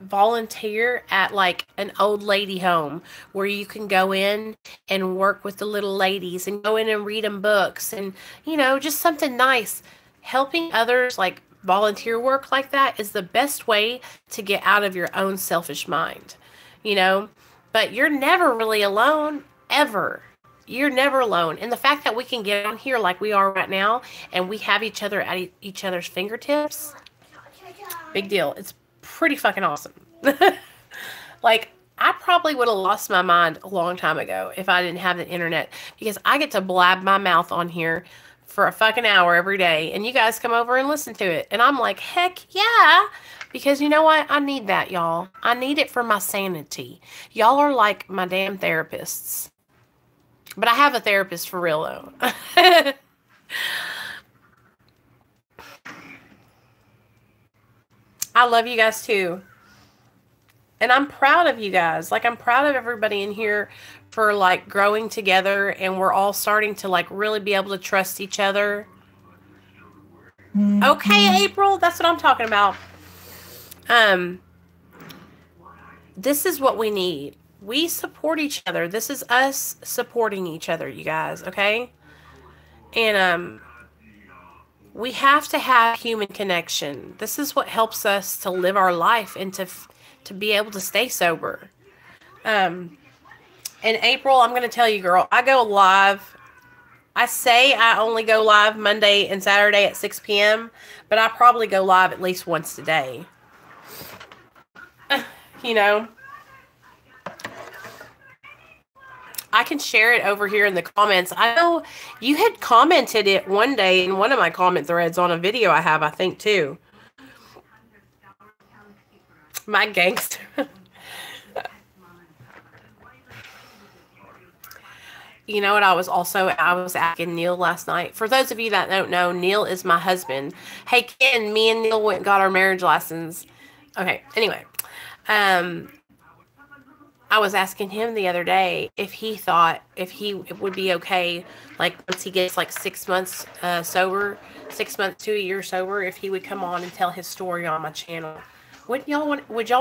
S1: volunteer at like an old lady home where you can go in and work with the little ladies and go in and read them books, and you know, just something nice. Helping others, like volunteer work like that, is the best way to get out of your own selfish mind, you know. But you're never really alone, ever. You're never alone. And the fact that we can get on here like we are right now and we have each other at each other's fingertips, big deal. It's pretty fucking awesome. Like, I probably would have lost my mind a long time ago if I didn't have the internet, because I get to blab my mouth on here for a fucking hour every day, and you guys come over and listen to it, and I'm like, heck yeah, because you know what? I need that, y'all. I need it for my sanity. Y'all are like my damn therapists. But I have a therapist for real, though. I love you guys too. And I'm proud of you guys. Like, I'm proud of everybody in here for like growing together, and we're all starting to like really be able to trust each other. Okay, April, that's what I'm talking about. This is what we need. We support each other. This is us supporting each other, you guys, okay? And we have to have human connection. This is what helps us to live our life and to be able to stay sober. In April, I'm going to tell you, girl, I go live. I say I only go live Monday and Saturday at 6 p.m., but I probably go live at least once a day. You know? I can share it over here in the comments. I know you had commented it one day in one of my comment threads on a video I have, I think, too. My gangster. You know what? I was asking Neil last night. For those of you that don't know, Neil is my husband. Hey, Ken, me and Neil went and got our marriage license. Okay, anyway. I was asking him the other day if he thought if he would be okay, like once he gets like 6 months sober, 6 months to a year sober, if he would come on and tell his story on my channel. Would y'all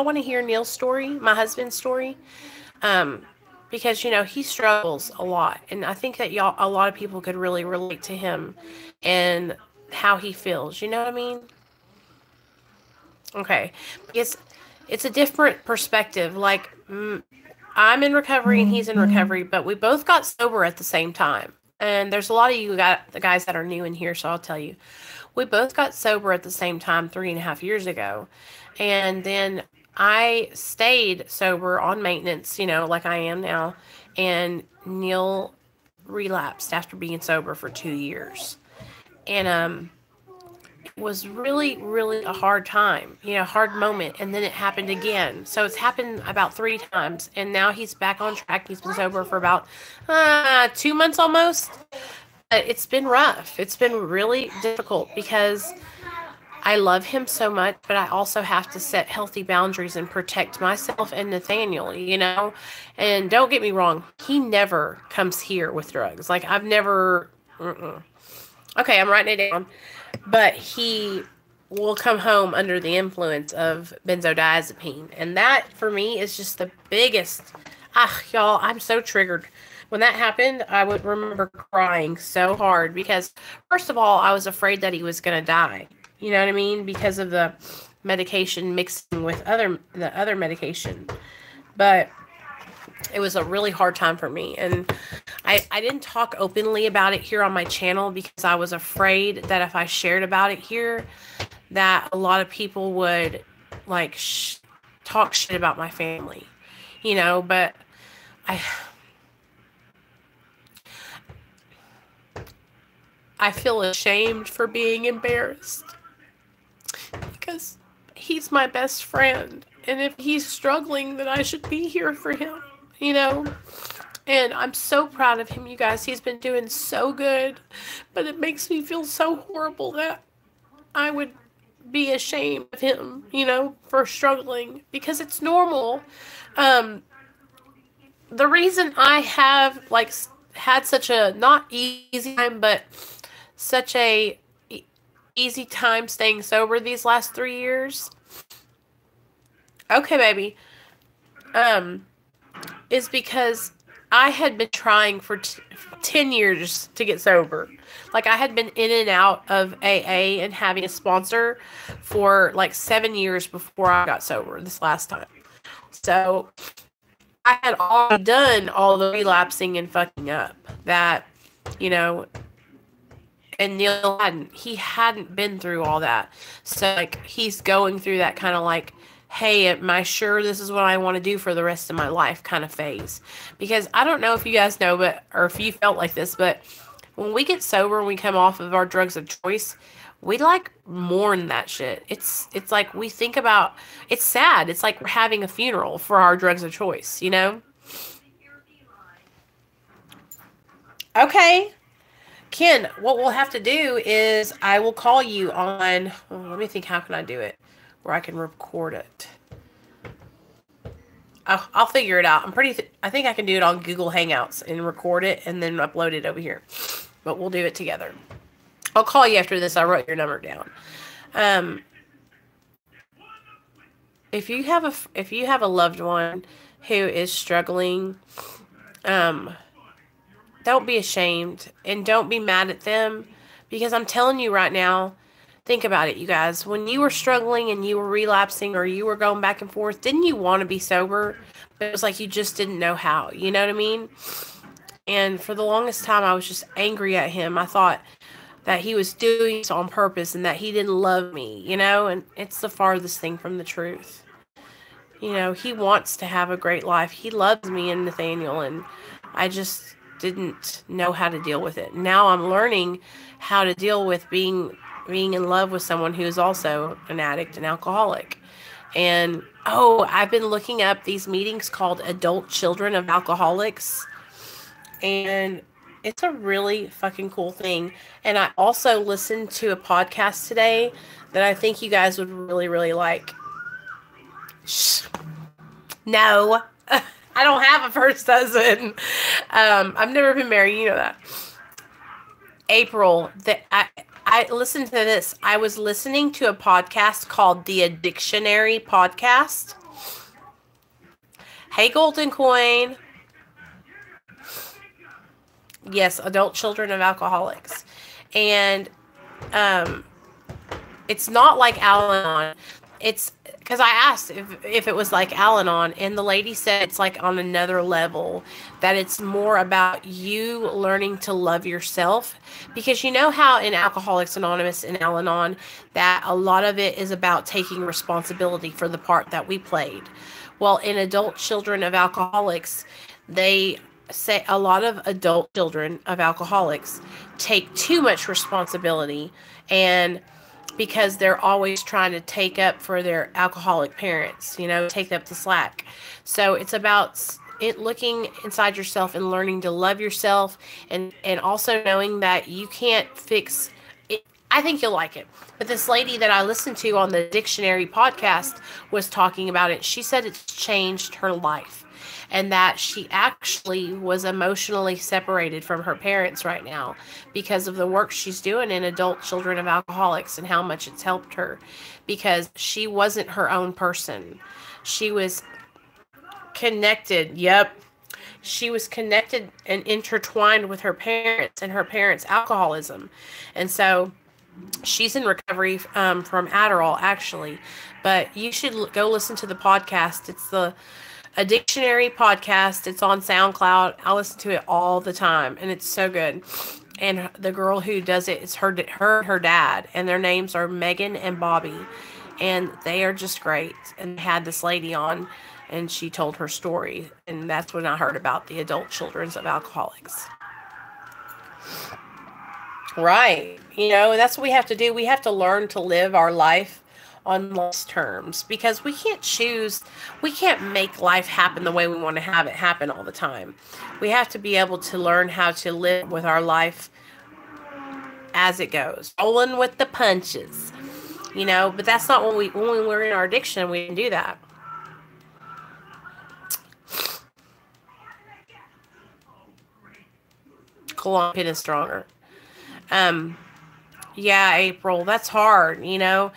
S1: want to hear Neil's story, my husband's story? Because you know he struggles a lot, and I think that a lot of people could really relate to him and how he feels. You know what I mean? Okay, because it's a different perspective. Like, I'm in recovery and he's in recovery, but we both got sober at the same time. And there's a lot of the guys that are new in here, so I'll tell you. We both got sober at the same time 3.5 years ago. And then I stayed sober on maintenance, you know, like I am now. And Neil relapsed after being sober for 2 years. And it was really, really a hard time, you know, hard moment. And then it happened again. So it's happened about 3 times. And now he's back on track. He's been sober for about 2 months almost. It's been rough. It's been really difficult because I love him so much, but I also have to set healthy boundaries and protect myself and Nathaniel, you know. And don't get me wrong, he never comes here with drugs. Like, I've never... Okay, I'm writing it down. But he will come home under the influence of benzodiazepine. And that, for me, is just the biggest... y'all, I'm so triggered. When that happened, I would remember crying so hard. Because, first of all, I was afraid that he was going to die. You know what I mean? Because of the medication mixing with the other medication. But it was a really hard time for me. And I didn't talk openly about it here on my channel because I was afraid that if I shared about it here, that a lot of people would like talk shit about my family, you know, but I feel ashamed for being embarrassed because he's my best friend. And if he's struggling, then I should be here for him, you know. And I'm so proud of him, you guys. He's been doing so good. But it makes me feel so horrible that I would be ashamed of him, you know, for struggling. Because it's normal. The reason I have, like, had such a, not easy time, but such a easy time staying sober these last 3 years. Okay, baby. Is because I had been trying for 10 years to get sober. Like, I had been in and out of AA and having a sponsor for like 7 years before I got sober this last time. So I had already done all the relapsing and fucking up that, you know, and Neil hadn't been through all that. So like, he's going through that kind of like, hey, am I sure this is what I want to do for the rest of my life kind of phase? Because I don't know if you guys know, or if you felt like this, but when we get sober and we come off of our drugs of choice, we like mourn that shit. It's like we think about, it's sad. It's like we're having a funeral for our drugs of choice, you know? Okay. Ken, what we'll have to do is I will call you on, let me think, how can I do it where I can record it? I'll figure it out. I think I can do it on Google Hangouts and record it and then upload it over here. But we'll do it together. I'll call you after this. I wrote your number down. If you have a loved one who is struggling, don't be ashamed and don't be mad at them, because I'm telling you right now, think about it, you guys. When you were struggling and you were relapsing or you were going back and forth, didn't you want to be sober? But it was like you just didn't know how. You know what I mean? And for the longest time, I was just angry at him. I thought that he was doing this on purpose and that he didn't love me, you know? And it's the farthest thing from the truth. You know, he wants to have a great life. He loves me and Nathaniel, and I just didn't know how to deal with it. Now I'm learning how to deal with being in love with someone who is also an addict and alcoholic. And, I've been looking up these meetings called Adult Children of Alcoholics. And it's a really fucking cool thing. And I also listened to a podcast today that I think you guys would really, really like. No, I don't have a first husband. I've never been married. You know that. April, I listened to this. I was listening to a podcast called the Addictionary Podcast. Hey, Golden Coin. Yes, Adult Children of Alcoholics. And it's not like Al-Anon. It's because I asked if it was like Al-Anon, and the lady said it's like on another level, that it's more about you learning to love yourself. Because you know how in Alcoholics Anonymous and Al-Anon that a lot of it is about taking responsibility for the part that we played. Well, in Adult Children of Alcoholics, they say a lot of adult children of alcoholics take too much responsibility, and because they're always trying to take up for their alcoholic parents, you know, take up the slack. So it's about looking inside yourself and learning to love yourself, and also knowing that you can't fix it. I think you'll like it. But this lady that I listened to on the Dictionary podcast was talking about it. She said it's changed her life, and that she actually was emotionally separated from her parents right now because of the work she's doing in Adult Children of Alcoholics, and how much it's helped her, because she wasn't her own person. She was connected. Yep. She was connected and intertwined with her parents and her parents' alcoholism. And so she's in recovery from Adderall, actually. But you should go listen to the podcast. It's a dictionary podcast. It's on SoundCloud. I listen to it all the time, and it's so good. And the girl who does it is her dad, and their names are Megan and Bobby, and they are just great. And they had this lady on, and she told her story, and that's when I heard about the Adult Children of Alcoholics. Right. You know, that's what we have to do. We have to learn to live our life on life's terms, because we can't make life happen the way we want to have it happen all the time. We have to be able to learn how to live with our life as it goes, rolling with the punches, you know. But that's not when we're in our addiction, we can do that. Cologne is stronger. Yeah, April, that's hard, you know.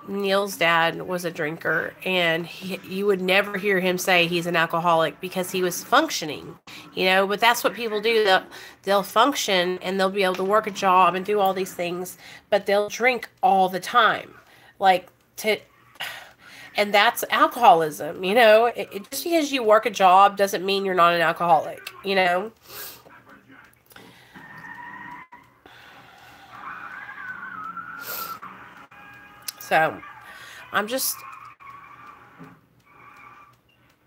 S1: Neil's dad was a drinker, and you would never hear him say he's an alcoholic because he was functioning, you know. But that's what people do. They'll function, and they'll be able to work a job and do all these things, but they'll drink all the time, and that's alcoholism, you know. Just because you work a job doesn't mean you're not an alcoholic, you know. So,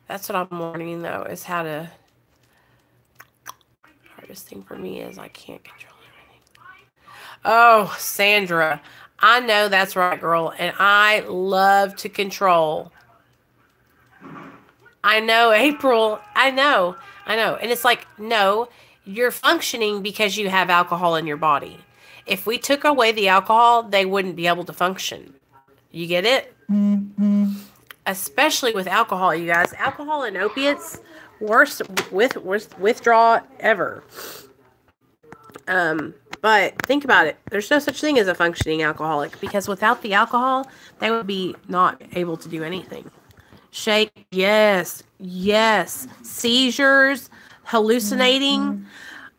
S1: that's what I'm learning, though, is how to, hardest thing for me is I can't control everything. Oh, Sandra, I know that's right, girl, and I love to control. I know, April, I know, and it's like, no, you're functioning because you have alcohol in your body. If we took away the alcohol, they wouldn't be able to function. You get it? Mm-hmm. especially with alcohol, you guys. Alcohol and opiates, worst withdrawal ever. But think about it. There's no such thing as a functioning alcoholic, because without the alcohol, they would be not able to do anything. Shake, yes, yes. Seizures, hallucinating.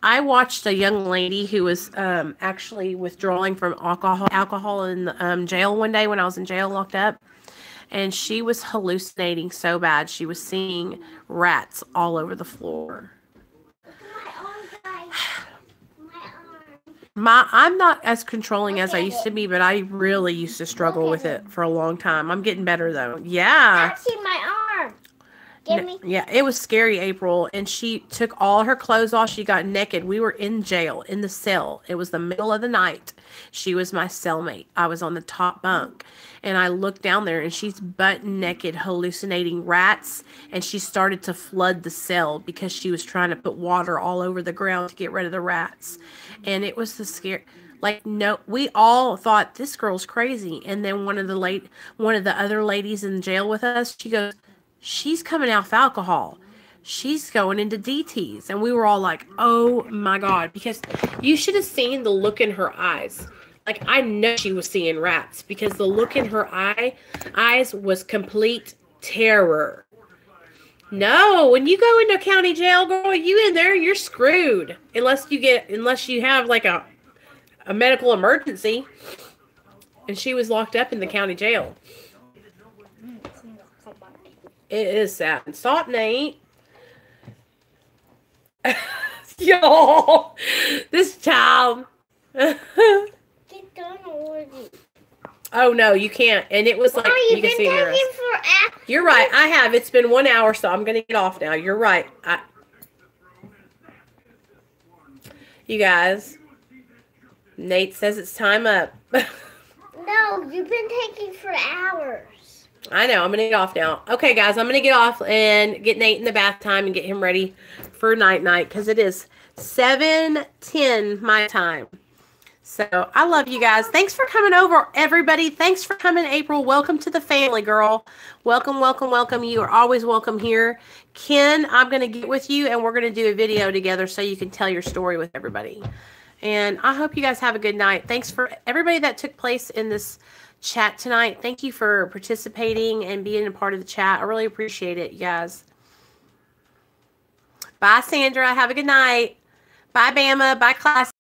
S1: I watched a young lady who was actually withdrawing from alcohol in jail one day when I was in jail locked up. And she was hallucinating so bad. She was seeing rats all over the floor. I'm not as controlling as I used to be, but I really used to struggle with it for a long time. I'm getting better, though. Yeah.
S2: I see my arm. Give me.
S1: Yeah, it was scary, April. And she took all her clothes off. She got naked. We were in jail, in the cell. It was the middle of the night. She was my cellmate. I was on the top bunk. And I looked down there, and she's butt naked, hallucinating rats. And she started to flood the cell because she was trying to put water all over the ground to get rid of the rats. And it was the scare. Like, no, we all thought this girl's crazy. And then one of the other ladies in jail with us, she goes, she's coming off alcohol. She's going into DTs. And we were all like, oh my God. Because you should have seen the look in her eyes. Like, I know she was seeing rats, because the look in her eyes was complete terror. No, when you go into county jail, girl, you in there, you're screwed. Unless you have like a medical emergency. And she was locked up in the county jail. It is sad. Salt and ain't. Yo, this child.
S2: Get done already.
S1: Oh no, you can't. And it was like,
S2: you
S1: can see the rest. You're right. I have. It's been 1 hour, so I'm gonna get off now. You're right. You guys, Nate says it's time up.
S2: No, you've been taking for hours.
S1: I know. I'm gonna get off now. Okay, guys, I'm gonna get off and get Nate in the bath time and get him ready for night because it is 7:10 my time. So I love you guys. Thanks for coming over, everybody. Thanks for coming, April. Welcome to the family, girl. Welcome, welcome, welcome. You are always welcome here. Ken, I'm going to get with you, and we're going to do a video together so you can tell your story with everybody. And I hope you guys have a good night. Thanks for everybody that took place in this chat tonight. Thank you for participating and being a part of the chat. I really appreciate it, you guys. Bye, Sandra. Have a good night. Bye, Bama. Bye, class.